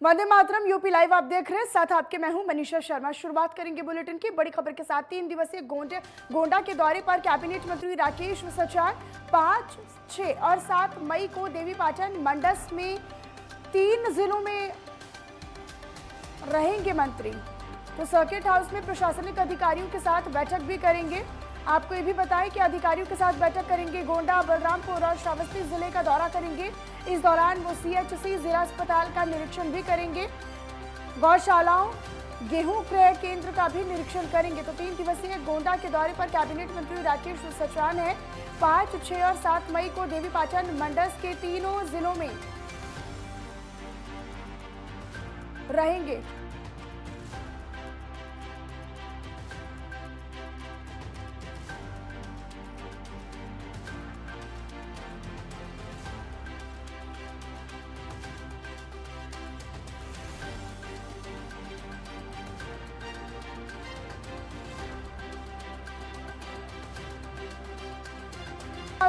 Vande Mataram. UP live आप देख रहे हैं, साथ आपके मैं हूं मनीषा शर्मा। शुरुआत करेंगे बुलेटिन की बड़ी खबर के साथ। 3 दिवसीय गोंडा के दौरे पर कैबिनेट मंत्री राकेश सचान 5, 6 और 7 मई को देवीपाटन मंडस में 3 जिलों में रहेंगे मंत्री। तो सर्किट हाउस में प्रशासनिक अधिकारियों के साथ बैठक भी करेंगे। आपको ये भी बताएं कि अधिकारियों के साथ बैठक करेंगे। गोंडा, बलरामपुर और श्रावस्ती जिले का दौरा करेंगे। इस दौरान वो सीएचसी जिला अस्पताल का निरीक्षण भी करेंगे। गौशालाओं, गेहूं क्रय केंद्र का भी निरीक्षण करेंगे। तो 3 दिवसीय गोंडा के दौरे पर कैबिनेट मंत्री राकेश सचान है। 5, 6 और 7 मई को देवीपाटन मंडस के तीनों जिलों में रहेंगे।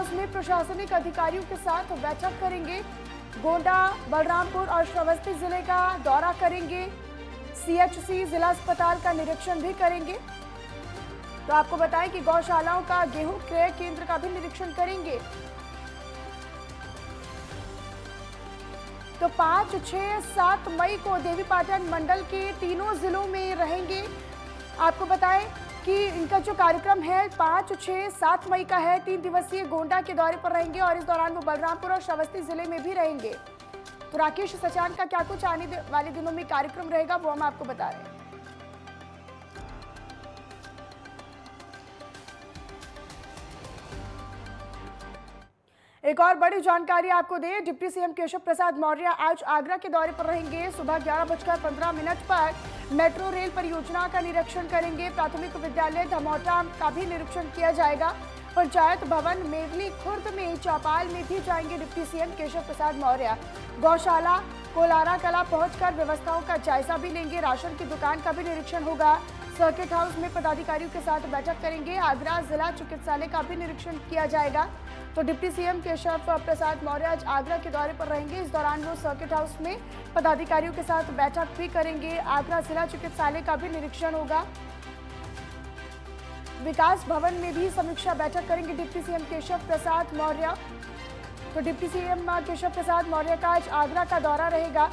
में प्रशासनिक अधिकारियों के साथ बैठक करेंगे। गोंडा, बलरामपुर और श्रावस्ती जिले का दौरा करेंगे। सीएचसी जिला अस्पताल का निरीक्षण भी करेंगे। तो आपको बताएं कि गौशालाओं का, गेहूं क्रय केंद्र का भी निरीक्षण करेंगे। तो 5, 6, 7 मई को देवीपाटन मंडल के तीनों जिलों में रहेंगे। आपको बताएं कि इनका जो कार्यक्रम है 5, 6, 7 मई का है। 3 दिवसीय गोंडा के दौरे पर रहेंगे और इस दौरान वो बलरामपुर और श्रावस्ती जिले में भी रहेंगे। तो राकेश सचान का क्या कुछ आने वाले दिनों में कार्यक्रम रहेगा वो हम आपको बता रहे हैं। एक और बड़ी जानकारी आपको दें, डिप्टी सीएम केशव प्रसाद मौर्य आज आगरा के दौरे पर रहेंगे। सुबह 11:15 पर मेट्रो रेल परियोजना का निरीक्षण करेंगे। प्राथमिक विद्यालय धमौटा का भी निरीक्षण किया जाएगा। पंचायत भवन मेवली खुर्द में, चौपाल में भी जाएंगे डिप्टी सीएम केशव प्रसाद मौर्य। गौशाला, कोलारा कला पहुंचकर व्यवस्थाओं का जायजा भी लेंगे। राशन की दुकान का भी निरीक्षण होगा। सर्किट हाउस में पदाधिकारियों के साथ बैठक करेंगे। आगरा जिला चिकित्सालय का भी निरीक्षण किया जाएगा। तो डिप्टी सीएम केशव प्रसाद मौर्य आज आगरा के दौरे पर रहेंगे। इस दौरान वो सर्किट हाउस में पदाधिकारियों के साथ बैठक भी करेंगे। आगरा जिला चिकित्सालय का भी निरीक्षण होगा। विकास भवन में भी समीक्षा बैठक करेंगे डिप्टी सीएम केशव प्रसाद मौर्य। तो डिप्टी सीएम केशव प्रसाद मौर्य का आज आगरा का दौरा रहेगा।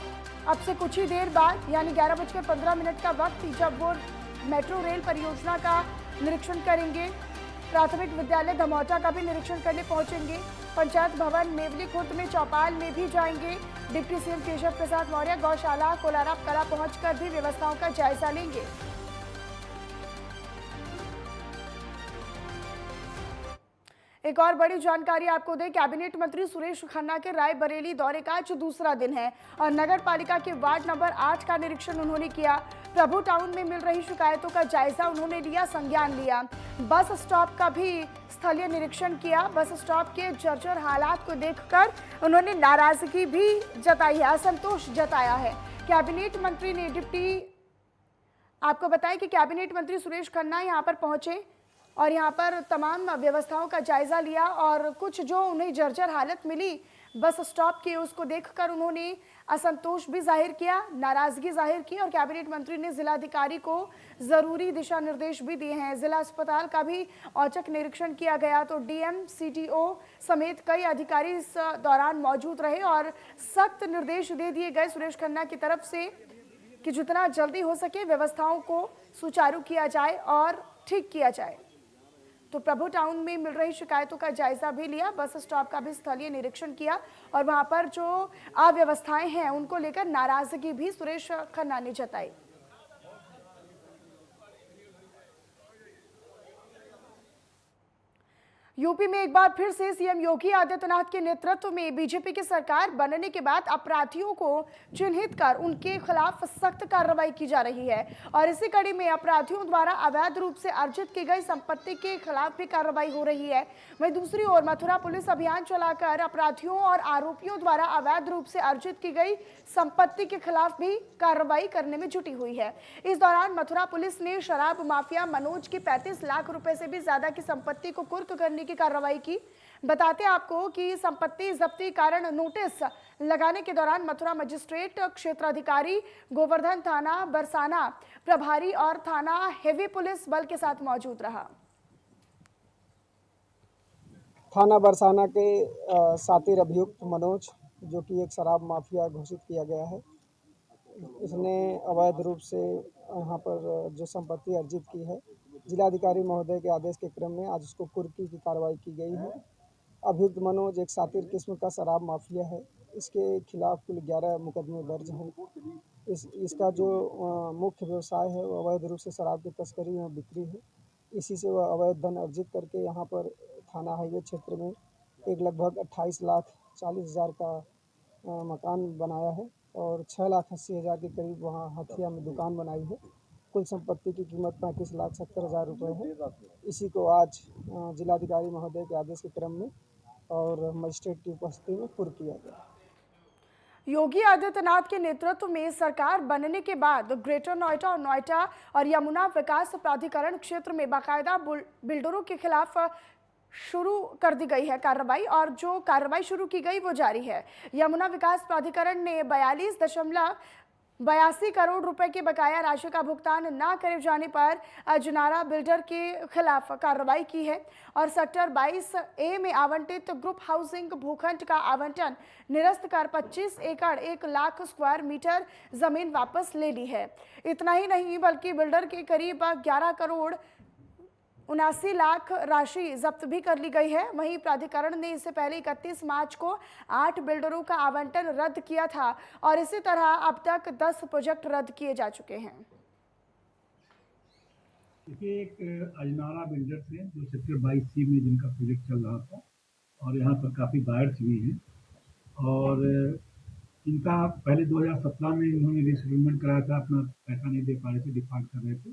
अब से कुछ ही देर बाद यानी 11:15 का वक्त जब वो मेट्रो रेल परियोजना का निरीक्षण करेंगे। प्राथमिक विद्यालय धमौटा का भी निरीक्षण करने पहुंचेंगे। पंचायत भवन मेवली खुर्द में, चौपाल में भी जाएंगे डिप्टी सीएम केशव प्रसाद मौर्य। गौशाला, कोलारा कला पहुंचकर भी व्यवस्थाओं का जायजा लेंगे। एक और बड़ी जानकारी आपको दें, कैबिनेट मंत्री सुरेश खन्ना के रायबरेली दौरे का आज दूसरा दिन है और नगर पालिका के वार्ड नंबर 8 का निरीक्षण उन्होंने किया। प्रभु टाउन में मिल रही शिकायतों का जायजा उन्होंने लिया, संज्ञान लिया। बस स्टॉप का भी स्थलीय निरीक्षण किया। बस स्टॉप के जर्जर हालात को देखकर उन्होंने नाराजगी भी जताई है, असंतोष जताया है। कैबिनेट मंत्री ने आपको बताया कि कैबिनेट मंत्री सुरेश खन्ना यहाँ पर पहुंचे और यहाँ पर तमाम व्यवस्थाओं का जायजा लिया और कुछ जो उन्हें जर्जर हालत मिली बस स्टॉप की, उसको देखकर उन्होंने असंतोष भी जाहिर किया, नाराजगी जाहिर की। और कैबिनेट मंत्री ने जिलाधिकारी को जरूरी दिशा निर्देश भी दिए हैं। जिला अस्पताल का भी औचक निरीक्षण किया गया। तो डीएम, सीटीओ समेत कई अधिकारी इस दौरान मौजूद रहे और सख्त निर्देश दे दिए गए सुरेश खन्ना की तरफ से कि जितना जल्दी हो सके व्यवस्थाओं को सुचारू किया जाए और ठीक किया जाए। तो प्रभु टाउन में मिल रही शिकायतों का जायजा भी लिया, बस स्टॉप का भी स्थलीय निरीक्षण किया और वहां पर जो अव्यवस्थाएं हैं उनको लेकर नाराजगी भी सुरेश खन्ना ने जताई। यूपी में एक बार फिर से सीएम योगी आदित्यनाथ के नेतृत्व में बीजेपी की सरकार बनने के बाद अपराधियों को चिन्हित कर उनके खिलाफ सख्त कार्रवाई की जा रही है और इसी कड़ी में अपराधियों द्वारा अवैध रूप से अर्जित की गई संपत्ति के खिलाफ भी कार्रवाई हो रही है। वहीं दूसरी ओर मथुरा पुलिस अभियान चलाकर अपराधियों और आरोपियों द्वारा अवैध रूप से अर्जित की गई संपत्ति के खिलाफ भी कार्रवाई करने में जुटी हुई है। इस दौरान मथुरा पुलिस ने शराब माफिया मनोज की 35 लाख रुपए से भी ज्यादा की संपत्ति को कुर्क करने की कार्रवाई की। बताते आपको कि संपत्ति जब्ती कारण नोटिस लगाने के दौरान मथुरा मजिस्ट्रेट क्षेत्राधिकारी गोवर्धन थाना बरसाना प्रभारी और थाना हेवी पुलिस बल के साथ मौजूद रहा। थाना बरसाना के सातिर अभियुक्त मनोज, जो कि एक शराब माफिया घोषित किया गया है, इसने अवैध रूप से यहाँ पर जो संपत्ति अर्जित की है, जिलाधिकारी महोदय के आदेश के क्रम में आज उसको कुर्की की कार्रवाई की गई है। अभियुक्त मनोज एक सातिर किस्म का शराब माफिया है। इसके खिलाफ कुल 11 मुकदमे दर्ज हैं। इसका जो मुख्य व्यवसाय है वो अवैध रूप से शराब की तस्करी और बिक्री है। इसी से वह अवैध धन अर्जित करके यहाँ पर थाना हाईवे क्षेत्र में एक लगभग 28,40,000 का मकान बनाया है और 6,80,000 के करीब वहाँ हथिया में दुकान बनाई है। कुल संपत्ति की कीमत 35,70,000 रुपये है। इसी को आज जिलाधिकारी महोदय के आदेश के क्रम में और मजिस्ट्रेट की उपस्थिति में पूर्ण किया गया। योगी आदित्यनाथ के नेतृत्व में सरकार बनने के बाद ग्रेटर नोएडा और नोएडा और यमुना विकास प्राधिकरण क्षेत्र में बाकायदा बिल्डरों के खिलाफ शुरू कर दी गई है कार्रवाई, और जो कार्रवाई शुरू की गई वो जारी है। यमुना विकास प्राधिकरण ने 42.82 करोड़ रुपए के बकाया राशि का भुगतान न करे जाने पर अजनारा बिल्डर के खिलाफ कार्रवाई की है और सेक्टर 22A में आवंटित ग्रुप हाउसिंग भूखंड का आवंटन निरस्त कर 25 एकड़ 1 लाख स्क्वायर मीटर जमीन वापस ले ली है। इतना ही नहीं बल्कि बिल्डर के करीब 11 करोड़ 79 लाख राशि जब्त भी कर ली गई है। वहीं प्राधिकरण ने इससे पहले 31 मार्च को 8 बिल्डरों का आवंटन रद्द किया था और इसी तरह अब तक 10 प्रोजेक्ट रद्द किए जा चुके हैं। देखिए, एक अजनारा बिल्डर्स है जो सेक्टर 22C में जिनका प्रोजेक्ट चल रहा था और यहाँ पर काफ़ी बायर्स भी हैं और इनका पहले 2017 में इन्होंने रिसेटलमेंट कराया था, अपना पैसा नहीं दे पा रहे थे, डिफॉल्ट कर रहे थे।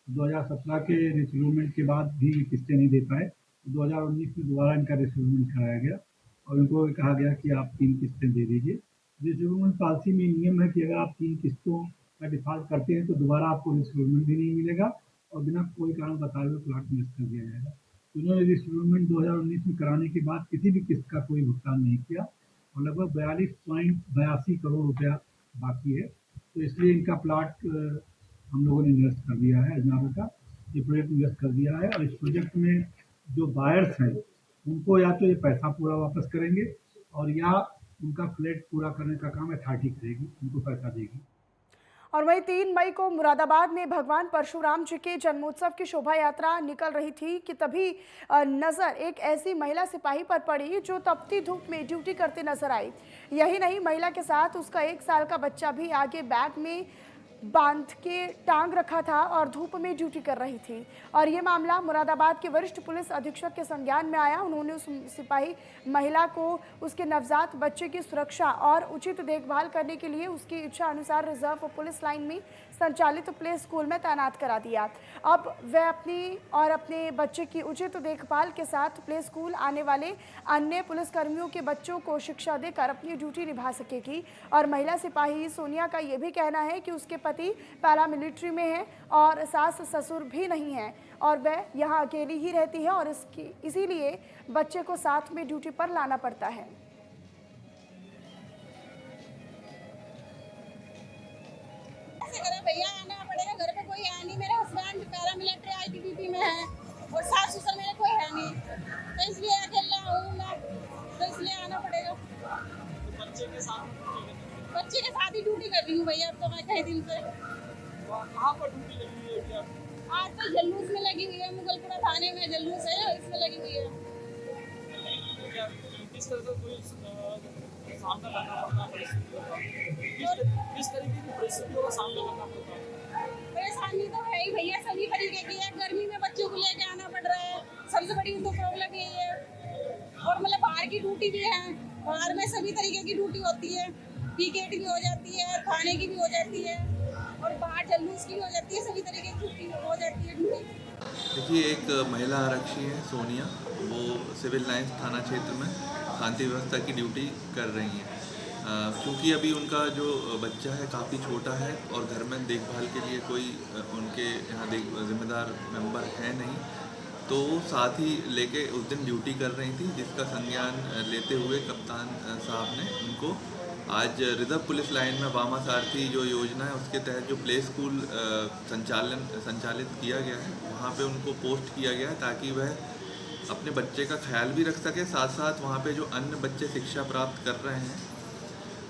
2017 के रिसेटलमेंट के बाद भी किस्तें नहीं दे पाए। 2019 में दोबारा इनका रिसेटलमेंट कराया गया और इनको कहा गया कि आप 3 किस्तें दे दीजिए। रिसेटलमेंट पॉलिसी में नियम है कि अगर आप 3 किस्तों का डिफॉल्ट करते हैं तो दोबारा आपको रिसेटलमेंट भी नहीं मिलेगा और बिना कोई कारण बताए हुए प्लाट निरस्त कर दिया जाएगा। तो इन्होंने रिसेटलमेंट 2019 में कराने के बाद किसी भी किस्त का कोई भुगतान नहीं किया और लगभग 42.82 करोड़ रुपया बाकी है। तो इसलिए इनका प्लाट हम लोगों ने निरस्त कर दिया है। अजनारा का ये प्रोजेक्ट निरस्त कर दिया है और इस प्रोजेक्ट में जो बायर्स हैं उनको या तो ये पैसा पूरा वापस करेंगे और या उनका फ्लैट पूरा करने का काम अथॉरिटी करेगी, उनको पैसा देगी। और वहीं 3 मई को मुरादाबाद में भगवान परशुराम जी के जन्मोत्सव की शोभा यात्रा निकल रही थी कि तभी नजर एक ऐसी महिला सिपाही पर पड़ी जो तपती धूप में ड्यूटी करते नजर आई। यही नहीं, महिला के साथ उसका 1 साल का बच्चा भी आगे बैग में बांध के टांग रखा था और धूप में ड्यूटी कर रही थी। और ये मामला मुरादाबाद के वरिष्ठ पुलिस अधीक्षक के संज्ञान में आया। उन्होंने उस सिपाही महिला को उसके नवजात बच्चे की सुरक्षा और उचित देखभाल करने के लिए उसकी इच्छा अनुसार रिजर्व पुलिस लाइन में संचालित प्ले स्कूल में तैनात करा दिया। अब वह अपनी और अपने बच्चे की उचित देखभाल के साथ प्ले स्कूल आने वाले अन्य पुलिसकर्मियों के बच्चों को शिक्षा देकर अपनी ड्यूटी निभा सकेगी। और महिला सिपाही सोनिया का यह भी कहना है कि उसके पति पैरामिलिट्री में है और सास ससुर भी नहीं है और वह यहाँ अकेली ही रहती है और इसीलिए बच्चे को साथ में ड्यूटी पर लाना पड़ता है। भैया आना पड़ेगा, घर पे कोई है नहीं। मेरे हस्बैंड पैरामिलिट्री आईटीबीपी में है और सास ससुर मेरे कोई है नहीं, तो इसलिए अकेला हूँ मैं, तो इसलिए आना पड़ेगा। बच्चे के साथ ही ड्यूटी कर रही हूँ भैया, अब तो मैं कई दिन से। कहाँ पर ड्यूटी लगी हुई है? आज तो जल्लूस में लगी हुई है, मुगलपुरा थाने में जल्लूस है, इसमें लगी हुई है। किस तरह से कोई सामना करना पड़ता है, किस तरीके की परिस्थितियों का सामना करना पड़ता है? परेशानी तो है ही भैया, सभी तरीके की है। गर्मी में बच्चों को लेके आना पड़ रहा है, सबसे बड़ी तो प्रॉब्लम यही है। और मतलब बाहर की ड्यूटी भी है, बाहर में सभी तरीके की ड्यूटी होती है, पीकेटी भी हो जाती है, थाने की भी हो जाती है और बाहर जल्लूस की भी हो जाती है, सभी तरीके की ड्यूटी हो जाती है ड्यूटी। देखिए, एक महिला आरक्षी है सोनिया, वो सिविल लाइंस थाना क्षेत्र में शांति व्यवस्था की ड्यूटी कर रही हैं। क्योंकि अभी उनका जो बच्चा है काफ़ी छोटा है और घर में देखभाल के लिए कोई उनके यहाँ जिम्मेदार मेंबर है नहीं, तो साथ ही लेके उस दिन ड्यूटी कर रही थी, जिसका संज्ञान लेते हुए कप्तान साहब ने उनको आज रिजर्व पुलिस लाइन में वामा सारथी जो योजना है उसके तहत जो प्ले स्कूल संचालित किया गया है वहाँ पे उनको पोस्ट किया गया है, ताकि वह अपने बच्चे का ख्याल भी रख सके, साथ साथ वहाँ पे जो अन्य बच्चे शिक्षा प्राप्त कर रहे हैं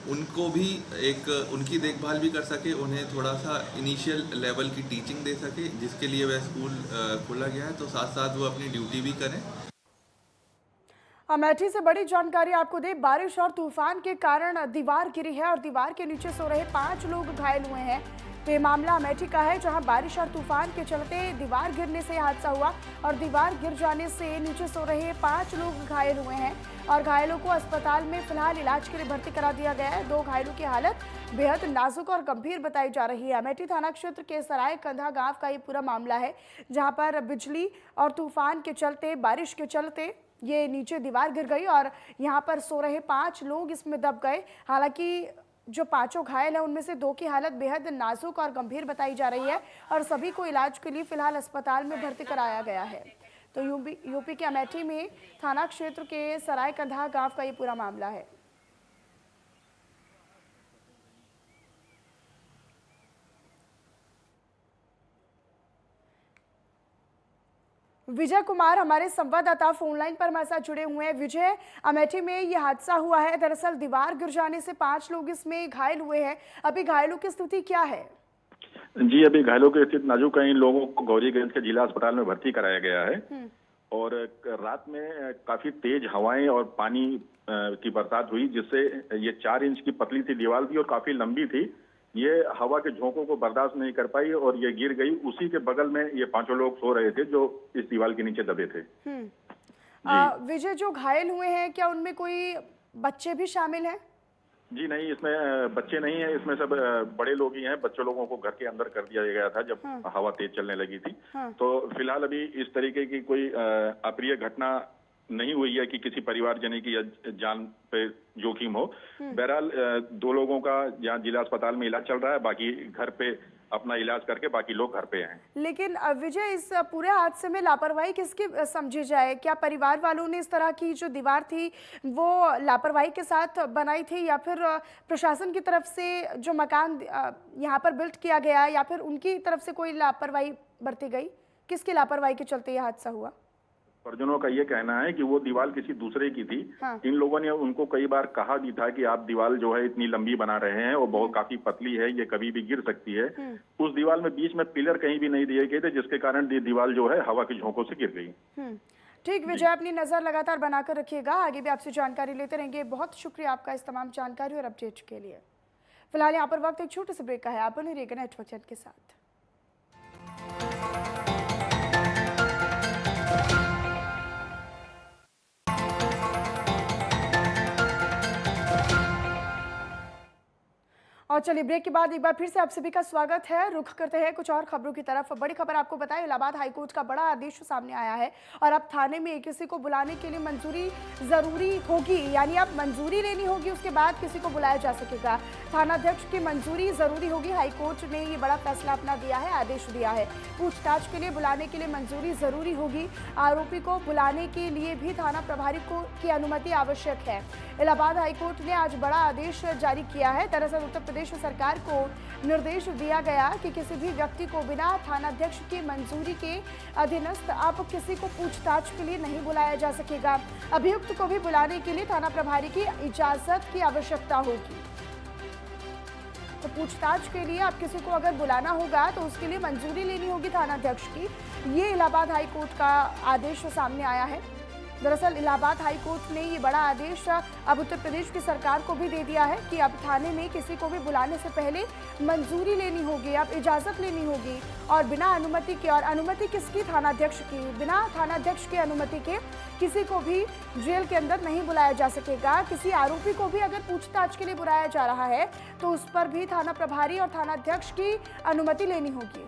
उनको भी एक उनकी देखभाल भी कर सके, उन्हें थोड़ा सा इनिशियल लेवल की टीचिंग दे सके, जिसके लिए वह स्कूल खोला गया है। तो साथ साथ वो अपनी ड्यूटी भी करें। अमेठी से बड़ी जानकारी आपको दे, बारिश और तूफान के कारण दीवार गिरी है और दीवार के नीचे सो रहे 5 लोग घायल हुए हैं। तो ये मामला अमेठी का है, जहां बारिश और तूफान के चलते दीवार गिरने से हादसा हुआ और दीवार गिर जाने से नीचे सो रहे 5 लोग घायल हुए हैं और घायलों को अस्पताल में फिलहाल इलाज के लिए भर्ती करा दिया गया है। 2 घायलों की हालत बेहद नाजुक और गंभीर बताई जा रही है। अमेठी थाना क्षेत्र के सराय कंधा गांव का ये पूरा मामला है, जहां पर बिजली और तूफान के चलते, बारिश के चलते ये नीचे दीवार गिर गई और यहाँ पर सो रहे 5 लोग इसमें दब गए। हालांकि जो 5 घायल हैं उनमें से 2 की हालत बेहद नाजुक और गंभीर बताई जा रही है और सभी को इलाज के लिए फिलहाल अस्पताल में भर्ती कराया गया है। तो यूपी के अमेठी में थाना क्षेत्र के सराय कंधा गांव का ये पूरा मामला है। विजय कुमार हमारे संवाददाता फोन लाइन पर हमारे साथ जुड़े हुए हैं। विजय, अमेठी में ये हादसा हुआ है, दरअसल दीवार गिर जाने से 5 लोग इसमें घायल हुए हैं। अभी घायलों की स्थिति क्या है? जी, अभी घायलों की स्थिति नाजुक है। इन लोगों को गौरीगंज के जिला अस्पताल में भर्ती कराया गया है और रात में काफी तेज हवाएं और पानी की बरसात हुई, जिससे ये 4 इंच की पतली सी दीवार थी और काफी लंबी थी। ये हवा के झोंकों को बर्दाश्त नहीं कर पाई और ये गिर गई। उसी के बगल में ये 5 लोग सो रहे थे जो इस दीवार के नीचे दबे थे। विजय, जो घायल हुए हैं क्या उनमें कोई बच्चे भी शामिल हैं? जी नहीं, इसमें बच्चे नहीं है, इसमें सब बड़े लोग ही हैं। बच्चों लोगों को घर के अंदर कर दिया गया था जब हवा तेज चलने लगी थी। तो फिलहाल अभी इस तरीके की कोई अप्रिय घटना नहीं हुई है कि किसी परिवारजन की या जान पे जोखिम हो। बहरहाल 2 लोगों का यहाँ जिला अस्पताल में इलाज चल रहा है, बाकी घर पे अपना इलाज करके बाकी लोग घर पे हैं। लेकिन विजय, इस पूरे हादसे में लापरवाही किसकी समझी जाए? क्या परिवार वालों ने इस तरह की जो दीवार थी वो लापरवाही के साथ बनाई थी, या फिर प्रशासन की तरफ से जो मकान यहाँ पर बिल्ट किया गया या फिर उनकी तरफ से कोई लापरवाही बरती गई? किसकी लापरवाही के चलते यह हादसा हुआ? परिजनों का ये कहना है कि वो दीवार किसी दूसरे की थी। इन लोगों ने उनको कई बार कहा भी था कि आप दीवार जो है इतनी लंबी बना रहे हैं और बहुत काफी पतली है, ये कभी भी गिर सकती है। उस दीवार में बीच में पिलर कहीं भी नहीं दिए गए थे, जिसके कारण दीवार जो है हवा के झोंकों से गिर गई। ठीक विजय, अपनी नजर लगातार बनाकर रखिएगा, आगे भी आपसे जानकारी लेते रहेंगे। बहुत शुक्रिया आपका इस तमाम जानकारी और अपडेट के लिए। फिलहाल यहाँ पर वक्त एक छोटे से ब्रेक का है। आप बने रहिएगा नेटवर्क चैनल के साथ। और चलिए, ब्रेक के बाद एक बार फिर से आप सभी का स्वागत है। रुख करते हैं कुछ और खबरों की तरफ। बड़ी खबर आपको बताएं, इलाहाबाद हाईकोर्ट का बड़ा आदेश सामने आया है और अब थाने में किसी को बुलाने के लिए मंजूरी जरूरी होगी, यानी अब मंजूरी लेनी होगी, उसके बाद किसी को बुलाया जा सकेगा। थानाध्यक्ष की मंजूरी जरूरी होगी। हाईकोर्ट ने ये बड़ा फैसला अपना दिया है, आदेश दिया है। पूछताछ के लिए बुलाने के लिए मंजूरी जरूरी होगी। आरोपी को बुलाने के लिए भी थाना प्रभारी की अनुमति आवश्यक है। इलाहाबाद हाईकोर्ट ने आज बड़ा आदेश जारी किया है। दरअसल उत्तर प्रदेश सरकार को निर्देश दिया गया कि किसी भी व्यक्ति को बिना थानाध्यक्ष की मंजूरी के अधीनस्थ अब किसी को पूछताछ के लिए नहीं बुलाया जा सकेगा। अभियुक्त को भी बुलाने के लिए थाना प्रभारी की इजाजत की आवश्यकता होगी। तो पूछताछ के लिए अब किसी को अगर बुलाना होगा तो उसके लिए मंजूरी लेनी होगी थानाध्यक्ष की। ये इलाहाबाद हाईकोर्ट का आदेश सामने आया है। दरअसल इलाहाबाद हाईकोर्ट ने ये बड़ा आदेश अब उत्तर प्रदेश की सरकार को भी दे दिया है कि अब थाने में किसी को भी बुलाने से पहले मंजूरी लेनी होगी, अब इजाज़त लेनी होगी और बिना अनुमति के, और अनुमति किसकी? थानाध्यक्ष की। बिना थानाध्यक्ष की अनुमति के किसी को भी जेल के अंदर नहीं बुलाया जा सकेगा। किसी आरोपी को भी अगर पूछताछ के लिए बुलाया जा रहा है तो उस पर भी थाना प्रभारी और थानाध्यक्ष की अनुमति लेनी होगी।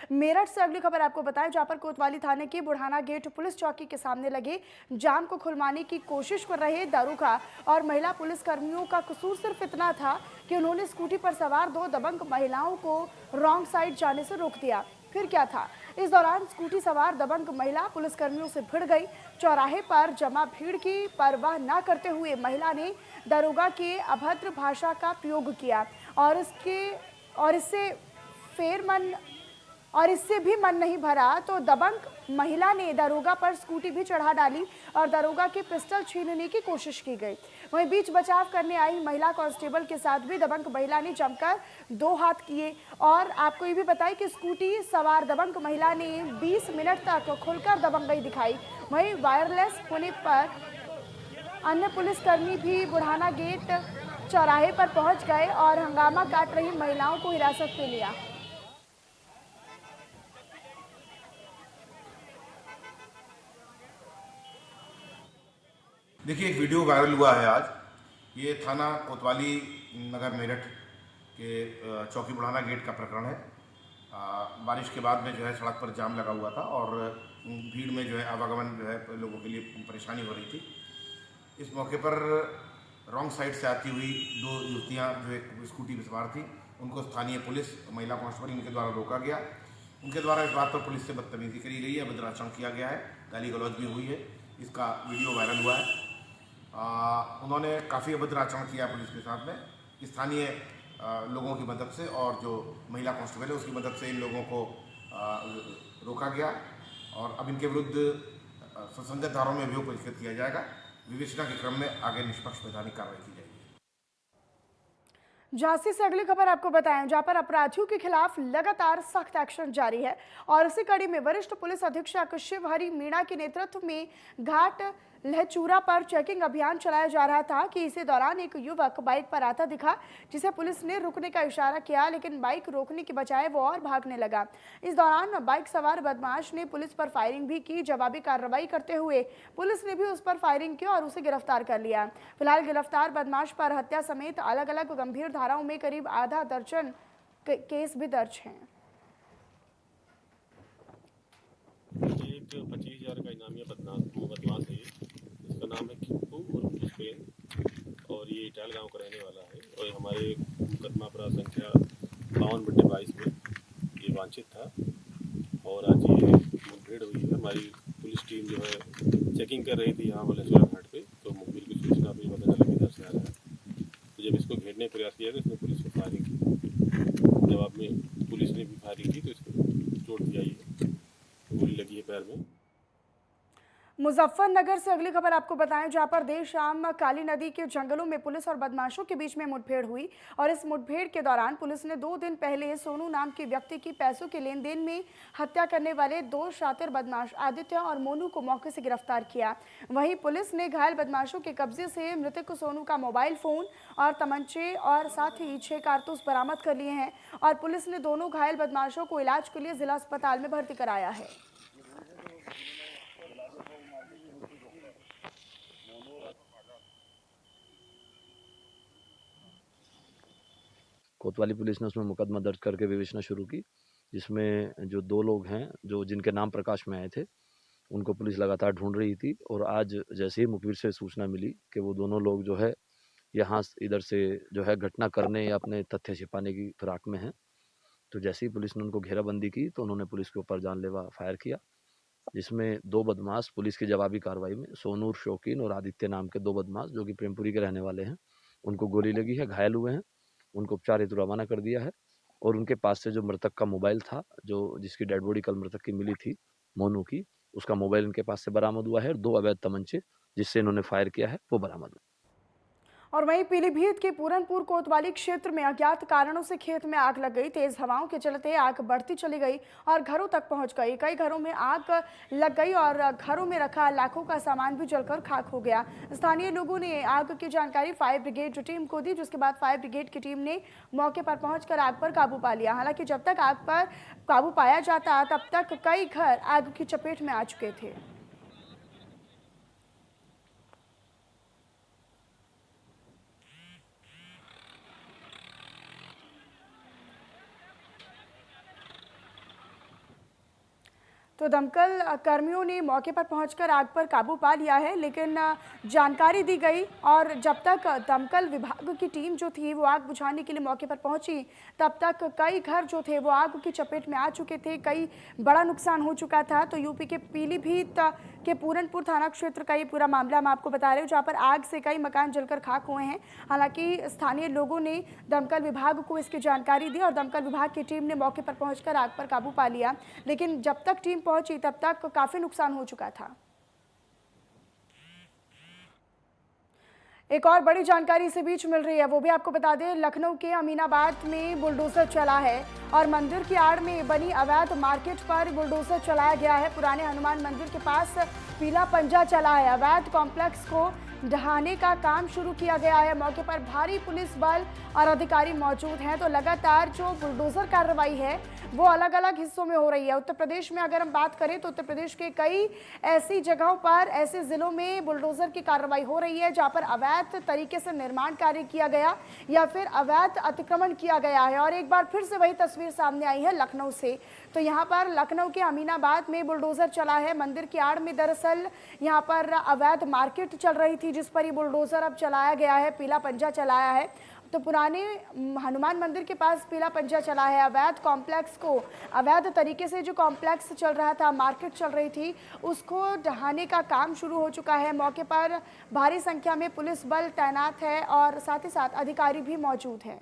मेरठ से अगली खबर आपको बताएं, जहां पर कोतवाली थाने की बुढ़ाना गेट पुलिस चौकी के सामने लगे जाम को खुलवाने की कोशिश कर रहे दारोगा और महिला पुलिस कर्मियों का कसूर सिर्फ इतना था कि उन्होंने स्कूटी पर सवार 2 दबंग महिलाओं को रॉन्ग साइड जाने से रोक दिया। फिर क्या था, इस दौरान स्कूटी सवार दबंग महिला पुलिसकर्मियों से भिड़ गई। चौराहे पर जमा भीड़ की परवाह न करते हुए महिला ने दरोगा के अभद्र भाषा का प्रयोग किया और इससे भी मन नहीं भरा तो दबंग महिला ने दरोगा पर स्कूटी भी चढ़ा डाली और दरोगा के पिस्टल छीनने की कोशिश की गई। वहीं बीच बचाव करने आई महिला कांस्टेबल के साथ भी दबंग महिला ने जमकर 2 हाथ किए। और आपको ये भी बताएं कि स्कूटी सवार दबंग महिला ने 20 मिनट तक खुलकर दबंगई दिखाई। वहीं वायरलेस होने पर अन्य पुलिसकर्मी भी बुढ़ाना गेट चौराहे पर पहुंच गए और हंगामा काट रही महिलाओं को हिरासत में लिया। देखिए, एक वीडियो वायरल हुआ है आज। ये थाना कोतवाली नगर मेरठ के चौकी बुढ़ाना गेट का प्रकरण है। बारिश के बाद में जो है सड़क पर जाम लगा हुआ था और भीड़ में जो है आवागमन जो है लोगों के लिए परेशानी हो रही थी। इस मौके पर रॉन्ग साइड से आती हुई 2 युवतियाँ जो एक स्कूटी पर सवार थी, उनको स्थानीय पुलिस महिला कांस्टेबल इनके द्वारा रोका गया। उनके द्वारा इस बात पर पुलिस से बदतमीजी करी गई है, अभद्र आचरण किया गया है, गाली गलौज भी हुई है। इसका वीडियो वायरल हुआ है। उन्होंने काफ़ी अभद्र आचरण किया पुलिस के साथ में। स्थानीय लोगों की मदद से और जो महिला कांस्टेबल है उसकी मदद से इन लोगों को रोका गया और अब इनके विरुद्ध संसंगत धाराओं में अभियोग पंजीकृत किया जाएगा। विवेचना के क्रम में आगे निष्पक्ष वैधानिक कार्रवाई की जाएगी। झांसी से अगली खबर आपको बताएं, जहां पर अपराधियों के खिलाफ लगातार सख्त एक्शन जारी है और इसी कड़ी में वरिष्ठ पुलिस अधीक्षक शिवहरि मीणा के नेतृत्व में घाट लहचूरा पर चेकिंग अभियान चलाया जा रहा था कि इसी दौरान एक युवक बाइक पर आता दिखा, जिसे पुलिस ने रुकने का इशारा किया, लेकिन बाइक रोकने की बजाय वो और भागने लगा। इस दौरान बाइक सवार बदमाश ने पुलिस पर फायरिंग भी की। जवाबी कार्रवाई करते हुए पुलिस ने भी उस पर फायरिंग की और उसे गिरफ्तार कर लिया। फिलहाल गिरफ्तार बदमाश पर हत्या समेत अलग अलग गंभीर धाराओं में करीब आधा दर्जन केस भी दर्ज हैं। एक 25,000 का इनामी बदमाश है। इसका नाम है किप्पू और पुष्पेन और ये इटाल गांव का रहने वाला है और हमारे मुकदमा अपराध संख्या 52/22 में ये वांछित था और आज ये मुठभेड़ हुई है। हमारी पुलिस टीम जो है चेकिंग कर रही थी यहाँ वाले घाट पे, तो मुखबिर की सूचना भी पता चला इधर से आ रहा है। तो जब इसको घेरने का प्रयास किया तो इसने पुलिस को फायरिंग की। जवाब में पुलिस ने भी फायरिंग की तो इसको चोट भी आई है, गोली लगी है पैर में। मुजफ्फरनगर से अगली खबर आपको बताएं, जहां पर देर शाम काली नदी के जंगलों में पुलिस और बदमाशों के बीच में मुठभेड़ हुई और इस मुठभेड़ के दौरान पुलिस ने 2 दिन पहले सोनू नाम के व्यक्ति की पैसों के लेन देन में हत्या करने वाले 2 शातिर बदमाश आदित्य और मोनू को मौके से गिरफ्तार किया। वहीं पुलिस ने घायल बदमाशों के कब्जे से मृतक सोनू का मोबाइल फोन और तमंचे और साथ ही 6 कारतूस बरामद कर लिए हैं और पुलिस ने दोनों घायल बदमाशों को इलाज के लिए जिला अस्पताल में भर्ती कराया है। कोतवाली पुलिस ने उसमें मुकदमा दर्ज करके विवेचना शुरू की, जिसमें जो 2 लोग हैं जो जिनके नाम प्रकाश में आए थे, उनको पुलिस लगातार ढूंढ रही थी और आज जैसे ही मुखबिर से सूचना मिली कि वो दोनों लोग जो है यहाँ इधर से जो है घटना करने या अपने तथ्य छिपाने की फिराक में हैं, तो जैसे ही पुलिस ने उनको घेराबंदी की तो उन्होंने पुलिस के ऊपर जानलेवा फायर किया, जिसमें 2 बदमाश पुलिस की जवाबी कार्रवाई में सोनूर शौकीन और आदित्य नाम के 2 बदमाश जो कि प्रेमपुरी के रहने वाले हैं, उनको गोली लगी है, घायल हुए हैं, उनको उपचार हेतु रवाना कर दिया है और उनके पास से जो मृतक का मोबाइल था, जो जिसकी डेड बॉडी कल मृतक की मिली थी मोनू की, उसका मोबाइल इनके पास से बरामद हुआ है और 2 अवैध तमंचे जिससे इन्होंने फायर किया है वो बरामद हुए। और वहीं पीलीभीत के पूरनपुर कोतवाली क्षेत्र में अज्ञात कारणों से खेत में आग लग गई। तेज हवाओं के चलते आग बढ़ती चली गई और घरों तक पहुंच गई। कई घरों में आग लग गई और घरों में रखा लाखों का सामान भी जलकर खाक हो गया। स्थानीय लोगों ने आग की जानकारी फायर ब्रिगेड टीम को दी, जिसके बाद फायर ब्रिगेड की टीम ने मौके पर पहुंचकर आग पर काबू पा लिया। हालांकि जब तक आग पर काबू पाया जाता तब तक कई घर आग की चपेट में आ चुके थे। तो दमकल कर्मियों ने मौके पर पहुंचकर आग पर काबू पा लिया है, लेकिन जानकारी दी गई और जब तक दमकल विभाग की टीम जो थी वो आग बुझाने के लिए मौके पर पहुंची, तब तक कई घर जो थे वो आग की चपेट में आ चुके थे, कई बड़ा नुकसान हो चुका था। तो यूपी के पीलीभीत के पूरनपुर थाना क्षेत्र का ये पूरा मामला मैं आपको बता रही हूँ, जहाँ पर आग से कई मकान जलकर खाक हुए हैं। हालांकि स्थानीय लोगों ने दमकल विभाग को इसकी जानकारी दी और दमकल विभाग की टीम ने मौके पर पहुंचकर आग पर काबू पा लिया, लेकिन जब तक टीम पहुंची तब तक काफी नुकसान हो चुका था। एक और बड़ी जानकारी इसी बीच मिल रही है, वो भी आपको बता दें। लखनऊ के अमीनाबाद में बुलडोजर चला है और मंदिर की आड़ में बनी अवैध मार्केट पर बुलडोजर चलाया गया है। पुराने हनुमान मंदिर के पास पीला पंजा चला है। अवैध कॉम्प्लेक्स को ढहाने का काम शुरू किया गया है। मौके पर भारी पुलिस बल और अधिकारी मौजूद हैं। तो लगातार जो बुलडोजर कार्रवाई है वो अलग अलग हिस्सों में हो रही है। उत्तर प्रदेश में अगर हम बात करें तो उत्तर प्रदेश के कई ऐसी जगहों पर, ऐसे जिलों में बुलडोजर की कार्रवाई हो रही है जहां पर अवैध तरीके से निर्माण कार्य किया गया या फिर अवैध अतिक्रमण किया गया है। और एक बार फिर से वही तस्वीर सामने आई है लखनऊ से। तो यहाँ पर लखनऊ के अमीनाबाद में बुलडोजर चला है। मंदिर की आड़ में दरअसल यहाँ पर अवैध मार्केट चल रही थी, जिस पर ये बुलडोजर अब चलाया गया है, पीला पंजा चलाया है। तो पुराने हनुमान मंदिर के पास पीला पंजा चला है। अवैध कॉम्प्लेक्स को, अवैध तरीके से जो कॉम्प्लेक्स चल रहा था, मार्केट चल रही थी, उसको ढहाने का काम शुरू हो चुका है। मौके पर भारी संख्या में पुलिस बल तैनात है और साथ ही साथ अधिकारी भी मौजूद हैं।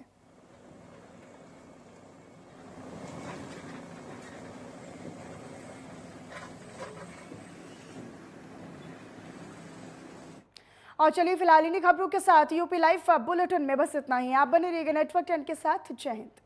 और चलिए फिलहाल इन्हीं खबरों के साथ यूपी लाइव बुलेटिन में बस इतना ही। आप बने रहिएगा नेटवर्क 10 के साथ। जय हिंद।